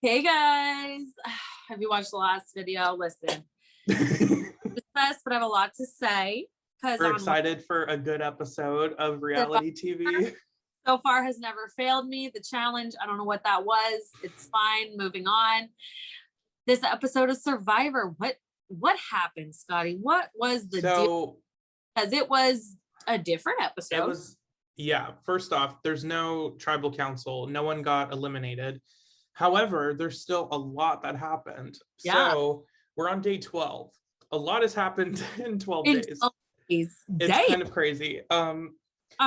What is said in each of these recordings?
Hey guys, have you watched the last video? Listen, it's best, but I have a lot to say because We're excited for a good episode of reality TV. So far has never failed me. The challenge, I don't know what that was. It's fine. Moving on. This episode of Survivor. What happened, Scotty? What was the deal? Because it was a different episode. It was, yeah. First off, there's no tribal council. No one got eliminated. However, there's still a lot that happened. Yeah. So we're on day 12. A lot has happened in 12 days. 12 days. It's kind of crazy. I'm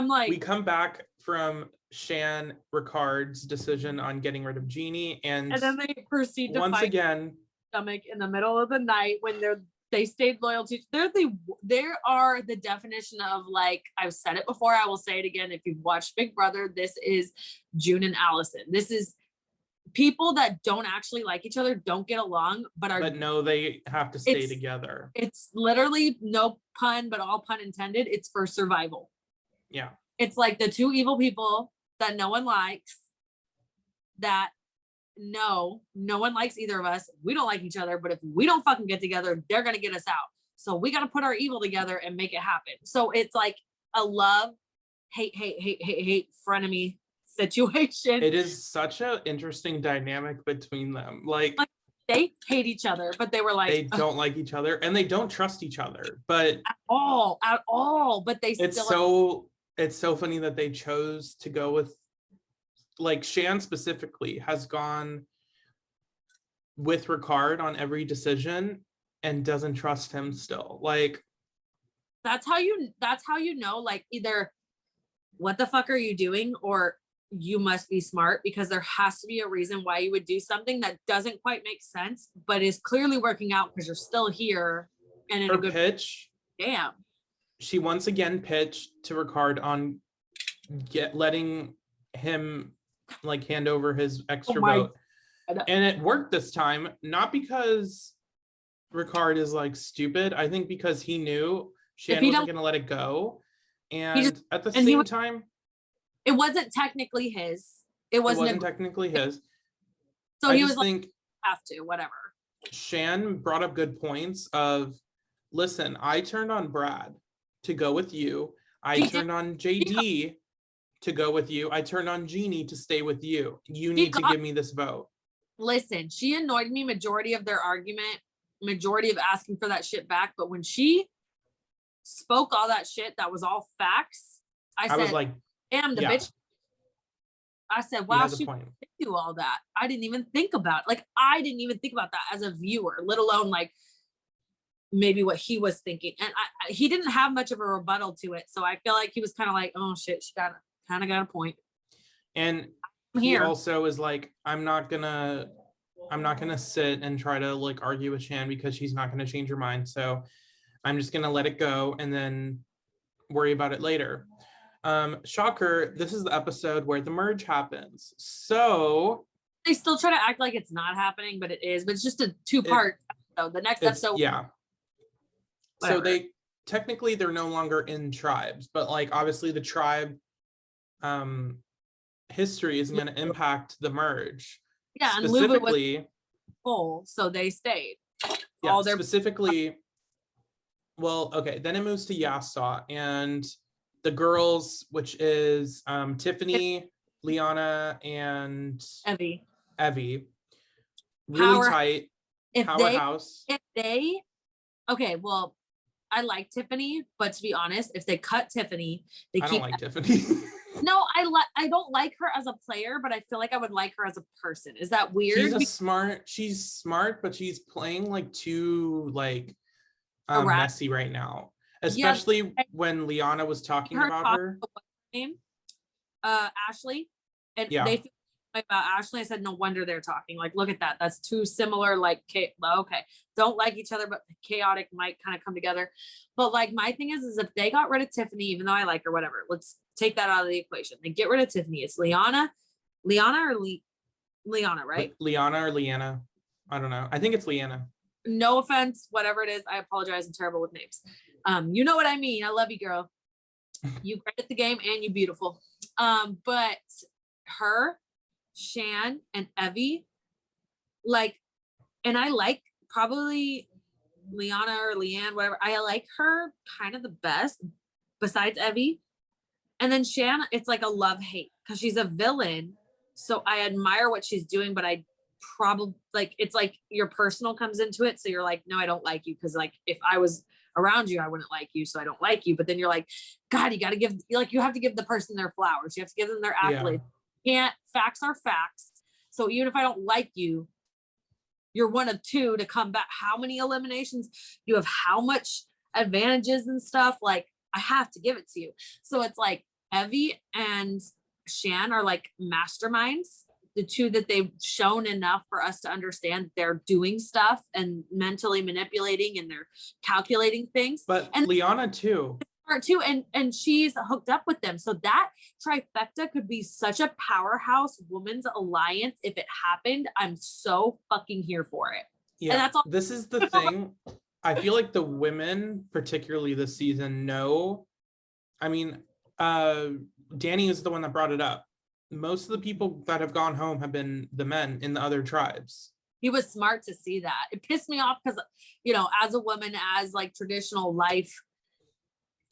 like, we come back from Shan Ricard's decision on getting rid of Jeannie, and then they proceed to once fight again stomach in the middle of the night when they stayed loyal to. They are the definition of, like, I've said it before, I will say it again. If you've watched Big Brother, this is June and Allison. This is people that don't actually like each other, don't get along, but no, they have to stay together. It's literally, no pun, but all pun intended. It's for survival. Yeah. It's like the two evil people that no one likes, that no one likes either of us. We don't like each other, but if we don't fucking get together, they're going to get us out. So we got to put our evil together and make it happen. So it's like a love, hate, frenemy situation. It is such an interesting dynamic between them. Like they hate each other, but they were like, they don't like each other and they don't trust each other, but at all. But they still. It's so funny that they chose to go with, like, Shan specifically has gone with Ricard on every decision and doesn't trust him still. Like, that's how you know, like, either what the fuck are you doing, or you must be smart, because there has to be a reason why you would do something that doesn't quite make sense, but is clearly working out because you're still here and in her a good pitch. Damn. She once again pitched to Ricard on letting him, like, hand over his extra vote. And it worked this time, not because Ricard is, like, stupid. I think because he knew Shan wasn't going to let it go. And at the same time, it wasn't technically his. It wasn't technically his. So he was like, have to, whatever. Shan brought up good points of, listen, I turned on Brad to go with you. I turned on JD to go with you. I turned on Jeannie to stay with you. You need to give me this vote. Listen, she annoyed me majority of their argument, majority of asking for that shit back. But when she spoke all that shit, that was all facts. I said, was like, damn, the bitch. I said, wow, she did do all that. I didn't even think about it. Like, I didn't even think about that as a viewer, let alone, like, maybe what he was thinking. And he didn't have much of a rebuttal to it. So I feel like he was kind of like, oh shit, she kind of got a point. And he also is like, I'm not gonna sit and try to, like, argue with Shan because she's not gonna change her mind. So I'm just gonna let it go and then worry about it later. Shocker, this is the episode where the merge happens. So they still try to act like it's not happening, but it is. But it's just a two-part episode. The next episode, yeah. Whatever. So they're no longer in tribes, but, like, obviously the tribe history is going to impact the merge. Yeah, specifically, and full, so they stayed. Yeah, specifically. Well, okay, then it moves to Yasa and the girls, which is Tiffany, Liana, and Evie. Really tight. Powerhouse. Okay, well, I like Tiffany, but to be honest, if they cut Tiffany, I don't like Tiffany. No, I don't like her as a player, but I feel like I would like her as a person. Is that weird? She's smart, but she's playing, like, too, like, messy right now. Especially when Liana was talking about her. Ashley. And they feel about Ashley. I said, no wonder they're talking. Like, look at that. That's too similar. Like, okay, don't like each other, but chaotic might kind of come together. But, like, my thing is if they got rid of Tiffany, even though I like her, whatever, let's take that out of the equation. They get rid of Tiffany. It's Liana or Liana, right? Liana or Leanna. I don't know. I think it's Leanna. No offense, whatever it is. I apologize. I'm terrible with names. You know what I mean. I love you, girl. You great at the game and you beautiful. But her, Shan, and Evie, like, and I like probably Liana or Leanne, whatever. I like her kind of the best besides Evie. And then Shan, it's like a love-hate because she's a villain. So I admire what she's doing, but I probably like, it's like your personal comes into it. So you're like, no, I don't like you. Cause like, if I was around you, I wouldn't like you. So I don't like you. But then you're like, God, you got to give, like, you have to give the person their flowers. You have to give them their accolades. Facts are facts. So even if I don't like you, you're one of two to come back. How many eliminations? You have how much advantages and stuff? Like, I have to give it to you. So it's like Evie and Shan are like masterminds, the two that they've shown enough for us to understand they're doing stuff and mentally manipulating and they're calculating things. But and Liana too. And she's hooked up with them. So that trifecta could be such a powerhouse women's alliance. If it happened, I'm so fucking here for it. Yeah, and that's all. This is the thing. I feel like the women, particularly this season, know. I mean, Danny is the one that brought it up. Most of the people that have gone home have been the men in the other tribes. He was smart to see that. It pissed me off because, you know, as a woman, as like traditional life,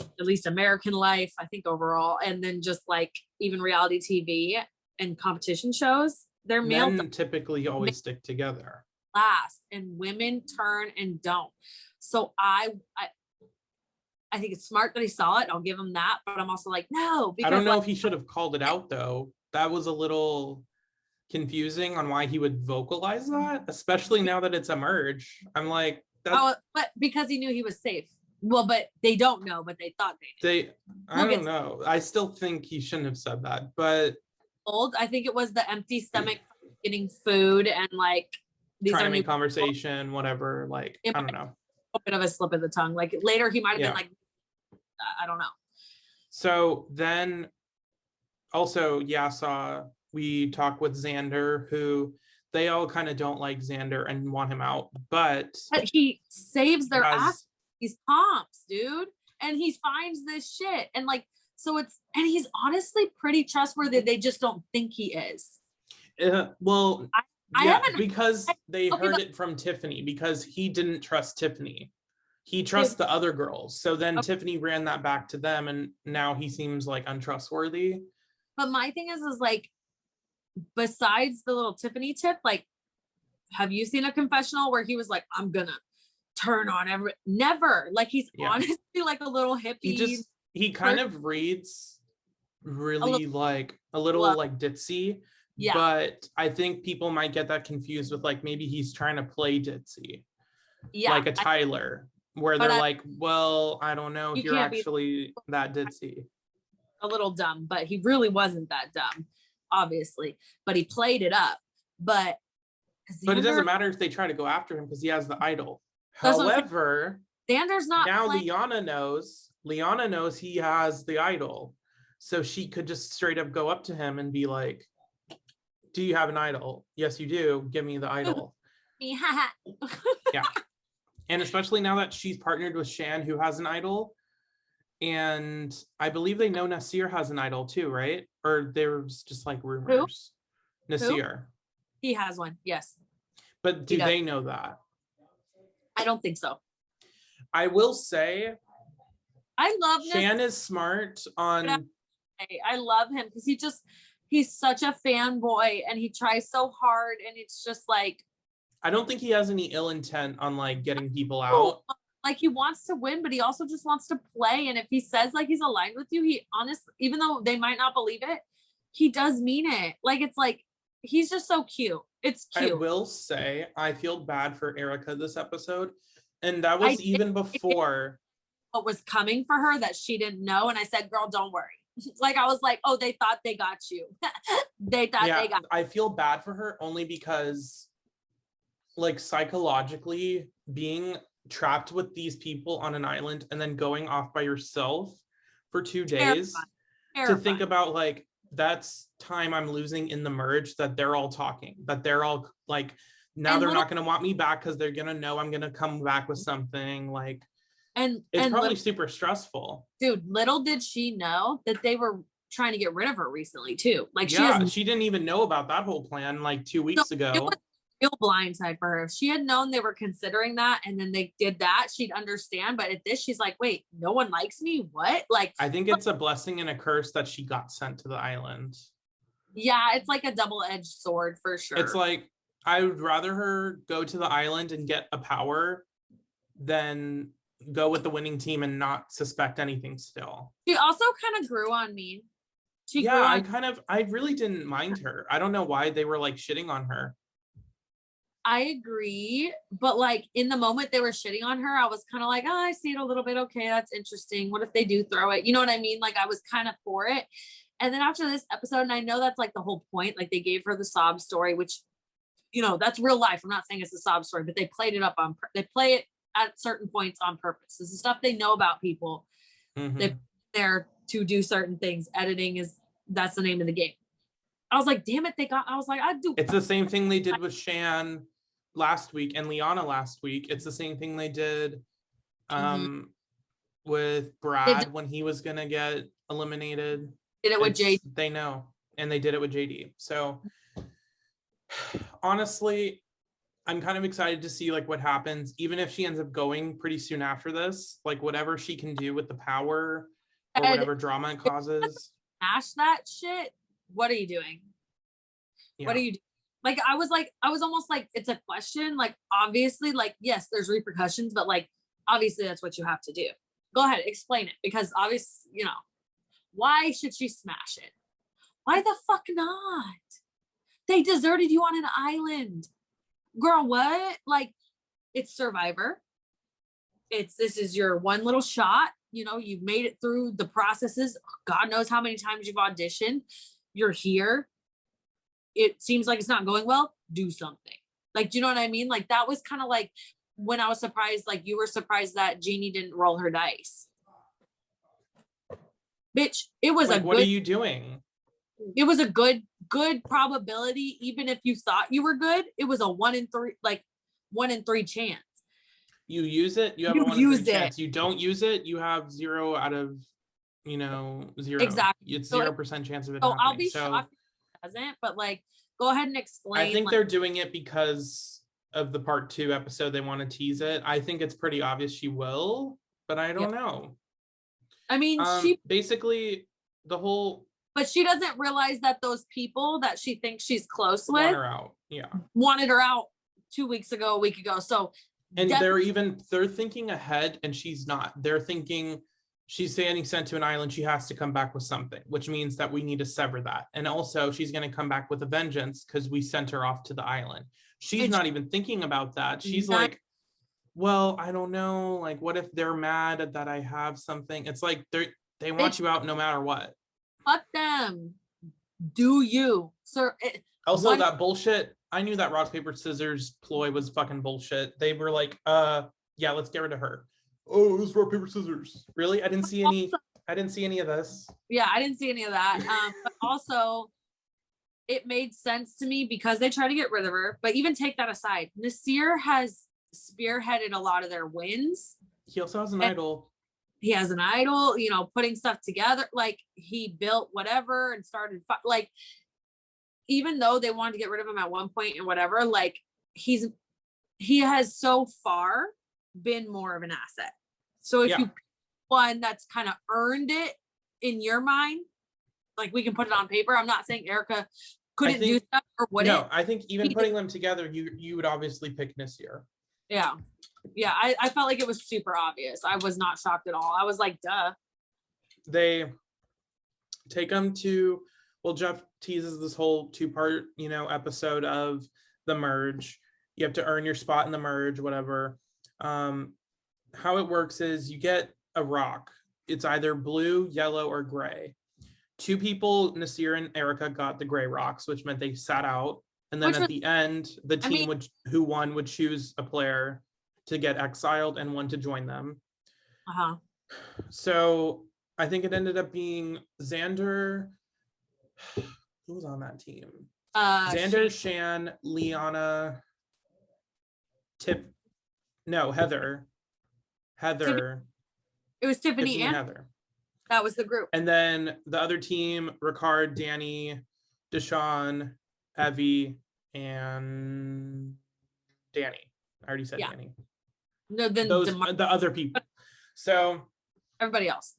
at least American life, I think overall, and then just like even reality TV and competition shows, they're men typically always stick together. Last, and women turn and don't. So I think it's smart that he saw it. I'll give him that, but I'm also like, no. Because I don't know if he should have called it out though. That was a little confusing on why he would vocalize that, especially now that it's emerged. I'm like, but because he knew he was safe. Well, but they don't know, but they thought they did. I don't know. I still think he shouldn't have said that, but I think it was the empty stomach getting food and like trying to make conversation, whatever. Like, I don't know. A bit of a slip of the tongue. Like later he might have been like, I don't know. So then also, we talk with Xander, who they all kind of don't like Xander and want him out, but he saves their ass. He's comps, dude, and he finds this shit, and like, so and he's honestly pretty trustworthy. They just don't think he is. Well, because they heard it from Tiffany, because he didn't trust Tiffany. He trusts the other girls. So then Tiffany ran that back to them, and now he seems like untrustworthy. But my thing is like, besides the little Tiffany tip, like, have you seen a confessional where he was like, I'm gonna turn on never. Like, he's honestly like a little hippie. He kind of reads really a little like ditzy. Yeah. But I think people might get that confused with like, maybe he's trying to play ditzy. Yeah. Like a Tyler, where they're like, well, I don't know if you're actually that ditzy. A little dumb, but he really wasn't that dumb, obviously. But he played it up. But it doesn't matter if they try to go after him because he has the idol. However, Xander's not now playing. Liana knows he has the idol. So she could just straight up go up to him and be like, do you have an idol? Yes, you do. Give me the idol. Yeah. And especially now that she's partnered with Shan, who has an idol. And I believe they know Nasir has an idol too, right? Or there's just like rumors. Who? Nasir. He has one, yes. But do they know that? I don't think so. I will say, I love Shan is smart on. I love him because he's such a fanboy and he tries so hard, and it's just like, I don't think he has any ill intent on like getting people out. Like, he wants to win, but he also just wants to play. And if he says like he's aligned with you, he honestly, even though they might not believe it, he does mean it. Like, it's like, he's just so cute. It's cute. I will say, I feel bad for Erica this episode. And that was even before what was coming for her that she didn't know. And I said, girl, don't worry. Like, I was like, oh, they thought they got you. They thought they got you. I feel bad for her only because, like, psychologically being trapped with these people on an island and then going off by yourself for 2 days to think about, like, that's time I'm losing in the merge, that they're all talking, that they're all like, now they're not going to want me back because they're going to know I'm going to come back with something, like, and it's probably super stressful. Dude, little did she know that they were trying to get rid of her recently too. Like, she didn't even know about that whole plan like 2 weeks ago. real blindside for her. If she had known they were considering that and then they did that, she'd understand. But at this, she's like, wait, no one likes me? What? Like, I think it's a blessing and a curse that she got sent to the island. Yeah, it's like a double-edged sword for sure. It's like, I would rather her go to the island and get a power than go with the winning team and not suspect anything still. She also kind of grew on me. I really didn't mind her. I don't know why they were like shitting on her. I agree, but like in the moment they were shitting on her, I was kind of like, oh, I see it a little bit. Okay, that's interesting. What if they do throw it? You know what I mean? Like I was kind of for it. And then after this episode, and I know that's like the whole point, like they gave her the sob story, which, you know, that's real life. I'm not saying it's a sob story, but they played it up they play it at certain points on purpose. This is stuff they know about people. Mm-hmm. They're there to do certain things. Editing that's the name of the game. I was like, damn it, I'd do. It's the same thing they did with Shan last week and Liana last week. It's the same thing they did with Brad when he was gonna get eliminated. Did it with JD. They know, and they did it with JD. So honestly, I'm kind of excited to see like what happens, even if she ends up going pretty soon after this, like whatever she can do with the power or whatever drama it causes. Smash that shit. What are you doing? Yeah. What are you doing? Like, I was almost like, it's a question. Like, obviously, like, yes, there's repercussions, but like, obviously that's what you have to do. Go ahead, explain it. Because obviously, you know, why should she smash it? Why the fuck not? They deserted you on an island. Girl, what? Like, it's Survivor. This is your one little shot. You know, you've made it through the processes. God knows how many times you've auditioned. You're here. It seems like it's not going well. Do something. Like, do you know what I mean? Like, that was kind of like when I was surprised, like you were surprised that Jeannie didn't roll her dice. Bitch, it was like, what are you doing? It was a good probability. Even if you thought you were good, it was a 1 in 3 chance. You use it, you have a 1 in 3 chance. You don't use it, you have 0 out of, 0. Exactly. It's 0% chance of it happening. I'll be shocked if it doesn't, but like, go ahead and explain. I think they're doing it because of the part 2 episode. They want to tease it. I think it's pretty obvious she will, but I don't know. I mean, she basically the whole. But she doesn't realize that those people that she thinks she's close with want her out. Yeah. Wanted her out 2 weeks ago, a week ago. So. And they're thinking ahead, and she's not. They're thinking she's getting sent to an island. She has to come back with something, which means that we need to sever that. And also she's going to come back with a vengeance because we sent her off to the island. She's not even thinking about that. She's like, well, I don't know. Like, what if they're mad that I have something? It's like they want you out no matter what. Fuck them. Do you, sir? Also, that bullshit. I knew that rock, paper, scissors ploy was fucking bullshit. They were like, yeah, let's get rid of her. Oh, it was rock, paper, scissors. Really? I didn't see any of this. Yeah, I didn't see any of that. But also, it made sense to me because they try to get rid of her. But even take that aside, Nasir has spearheaded a lot of their wins. He also has an idol. He has an idol, putting stuff together. Like, he built whatever and started like, even though they wanted to get rid of him at one point and whatever, like he has so far been more of an asset. So if you pick one that's kind of earned it in your mind, like we can put it on paper. I'm not saying Erica couldn't do stuff or wouldn't. No, I think even putting them together, you would obviously pick Nasir. Yeah. Yeah. I felt like it was super obvious. I was not shocked at all. I was like, duh. They take them to, well, Jeff teases this whole 2-part, episode of the merge. You have to earn your spot in the merge, whatever. How it works is you get a rock. It's either blue, yellow, or gray. 2 people, Nasir and Erica, got the gray rocks, which meant they sat out. And then at the end, the team who won would choose a player to get exiled and one to join them. Uh-huh. So I think it ended up being Xander. Who was on that team? Xander, Shan, Liana, Heather. It was Tiffany and Heather. That was the group. And then the other team, Ricard, Danny, Deshawn, Evie, and Danny. I already said Danny. No, then the other people. So everybody else.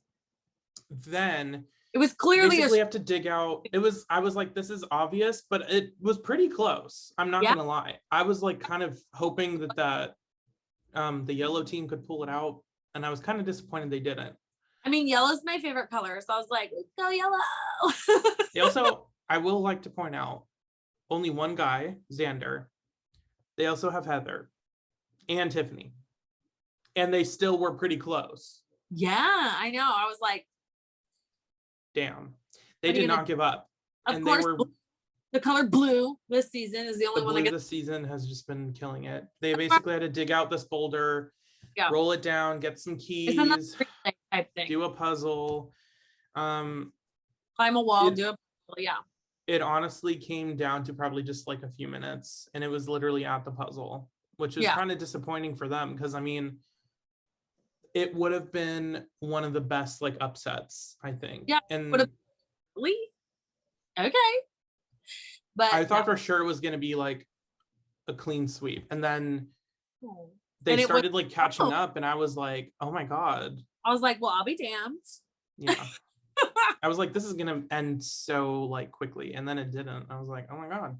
Then it was clearly we have to dig out. I was like, this is obvious, but it was pretty close. I'm not gonna lie. I was like kind of hoping that the yellow team could pull it out, and I was kind of disappointed they didn't. I mean, yellow's my favorite color, so I was like, let's go yellow. They also, I will like to point out, only one guy, Xander. They also have Heather and Tiffany, and they still were pretty close. Yeah, I know. I was like, damn, they did not give up. Of course, the color blue this season is the only one that this season has just been killing it. They basically had to dig out this boulder, roll it down, get some keys, type thing. Do a puzzle, climb a wall, do a puzzle. It honestly came down to probably just like a few minutes, and it was literally at the puzzle, which is kind of disappointing for them, because I mean, it would have been one of the best like upsets, I think. Yeah, and really okay, but I thought for sure it was going to be like a clean sweep, and then they started like catching up, and I was like, oh my god. I was like, well, I'll be damned. Yeah. I was like, this is gonna end so like quickly, and then it didn't. I was like, oh my god.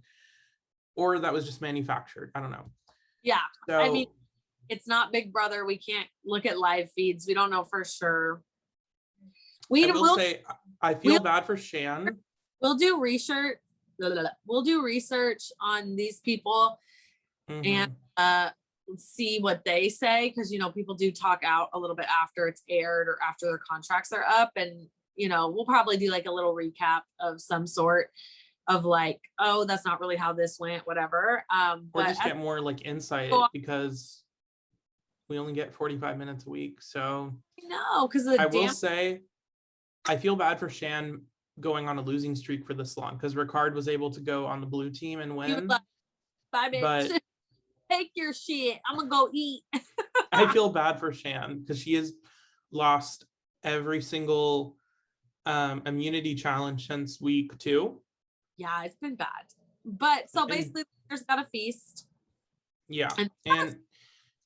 Or that was just manufactured. I don't know. Yeah. So, I mean, it's not Big Brother. We can't look at live feeds. We don't know for sure. I feel bad for Shan. We'll do research. We'll do research on these people and see what they say, because you know, people do talk out a little bit after it's aired or after their contracts are up, and you know, we'll probably do like a little recap of some sort of like, oh, that's not really how this went, whatever. Or just get more like insight, because we only get 45 minutes a week. So no, because will say, I feel bad for Shan going on a losing streak for this long, because Ricard was able to go on the blue team and win. Bye, bitch. But take your shit. I'm gonna go eat. I feel bad for Shan, because she has lost every single immunity challenge since week 2. Yeah, it's been bad. But so basically, there's got a feast. Yeah, and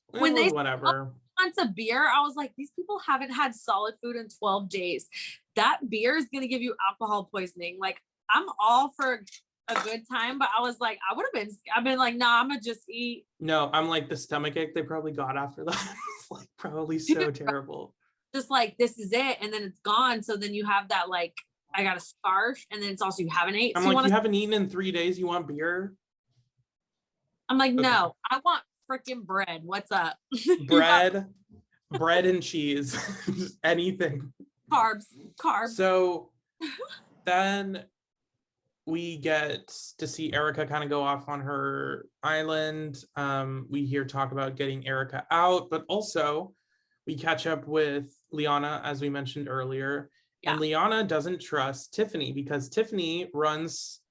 when they whatever wants a beer, I was like, these people haven't had solid food in 12 days. That beer is gonna give you alcohol poisoning. Like, I'm all for a good time, but I was like, I've been like, nah, I'm gonna just eat. No, I'm like, the stomach ache they probably got after that. It's like probably so terrible. Just like, this is it, and then it's gone. So then you have that like, I got a scarf, and then it's also you haven't ate. I'm like, you haven't eaten in 3 days. You want beer? I'm like, no, I want freaking bread. What's up? Bread and cheese, anything. Carbs. So then we get to see Erica kind of go off on her island. We hear talk about getting Erica out, but also we catch up with Liana, as we mentioned earlier. Yeah. And Liana doesn't trust Tiffany, because Tiffany runs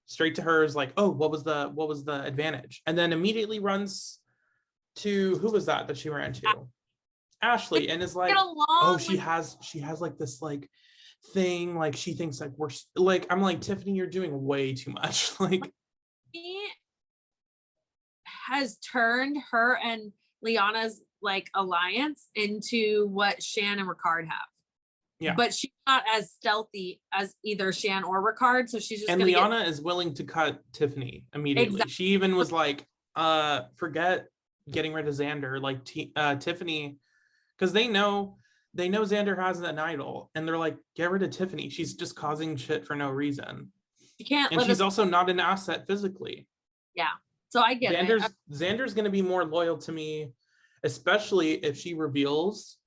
straight to her, is like, oh, what was the advantage? And then immediately runs to, who was that she ran to? Ashley, and is like, oh, she has like this like thing, like she thinks like we're like, I'm like, Tiffany, you're doing way too much. Like, he has turned her and Liana's like alliance into what Shan and Ricard have. Yeah, but she's not as stealthy as either Shan or Ricard, so she's just. And Liana is willing to cut Tiffany immediately. Exactly. She even was like, forget getting rid of Xander, like Tiffany, because they know Xander has an idol, and they're like, get rid of Tiffany. She's just causing shit for no reason. She can't. And she's also not an asset physically. Yeah, so I get it. Xander's going to be more loyal to me, especially if she reveals.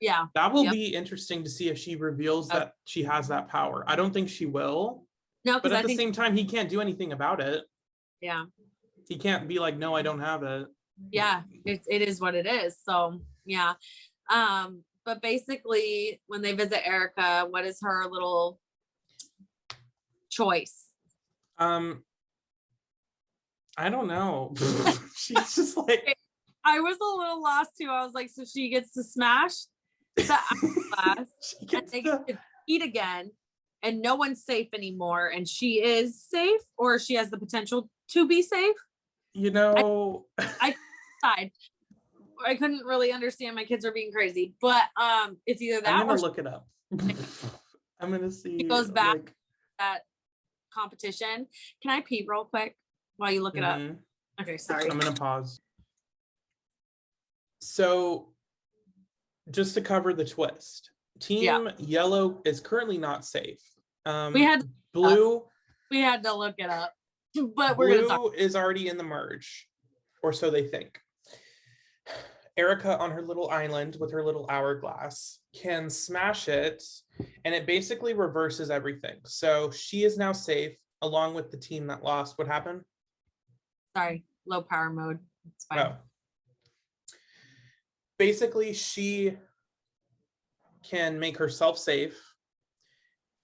Yeah, that will be interesting to see if she reveals that she has that power. I don't think she will. No, but at the same time, he can't do anything about it. Yeah, he can't be like, no, I don't have it. Yeah, it is what it is. So yeah, but basically, when they visit Erica, what is her little choice? I don't know. She's just like, I was a little lost too. I was like, so she gets to smash the glass, and they get to eat again, and no one's safe anymore, and she is safe, or she has the potential to be safe. You know, I couldn't really understand my kids are being crazy, but it's either that I'm gonna or look it up. I'm gonna see. it goes back to that competition. Can I pee real quick while you look it up? Okay, sorry. I'm gonna pause. So, just to cover the twist, Team Yellow is currently not safe. We had Blue. We had to look it up, but Blue is already in the merge, or so they think. Erica on her little island with her little hourglass can smash it, and it basically reverses everything. So she is now safe along with the team that lost. What happened? Sorry, low power mode. It's fine. Oh. Basically, she can make herself safe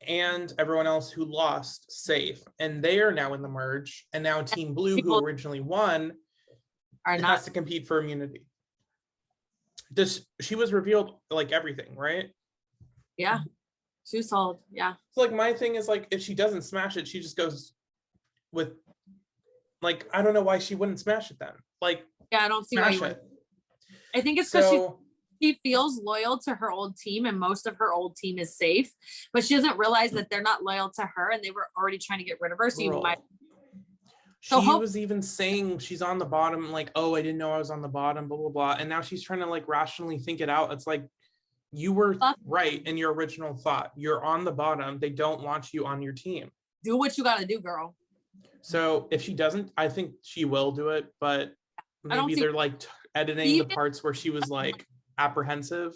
and everyone else who lost safe. And they are now in the merge. And now Team Blue, who originally won, has to compete for immunity. She was revealed like everything, right? Yeah. She was told, yeah. So like my thing is like if she doesn't smash it, she just goes with like I don't know why she wouldn't smash it then. Like yeah, I don't see why you would. I think it's because she feels loyal to her old team and most of her old team is safe, but she doesn't realize that they're not loyal to her and they were already trying to get rid of her. So you might. She was even saying she's on the bottom, like, oh, I didn't know I was on the bottom, blah, blah, blah. And now she's trying to like rationally think it out. It's like, you were right in your original thought. You're on the bottom. They don't want you on your team. Do what you got to do, girl. So if she doesn't, I think she will do it, but maybe they're like editing the parts where she was like apprehensive.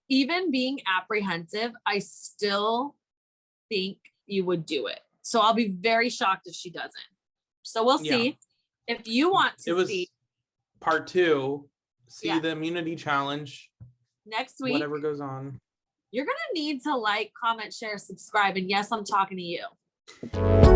Even being apprehensive, I still think you would do it. So I'll be very shocked if she doesn't. So we'll see. If you want to see part 2, the immunity challenge next week, whatever goes on, you're gonna need to like, comment, share, subscribe, and yes, I'm talking to you.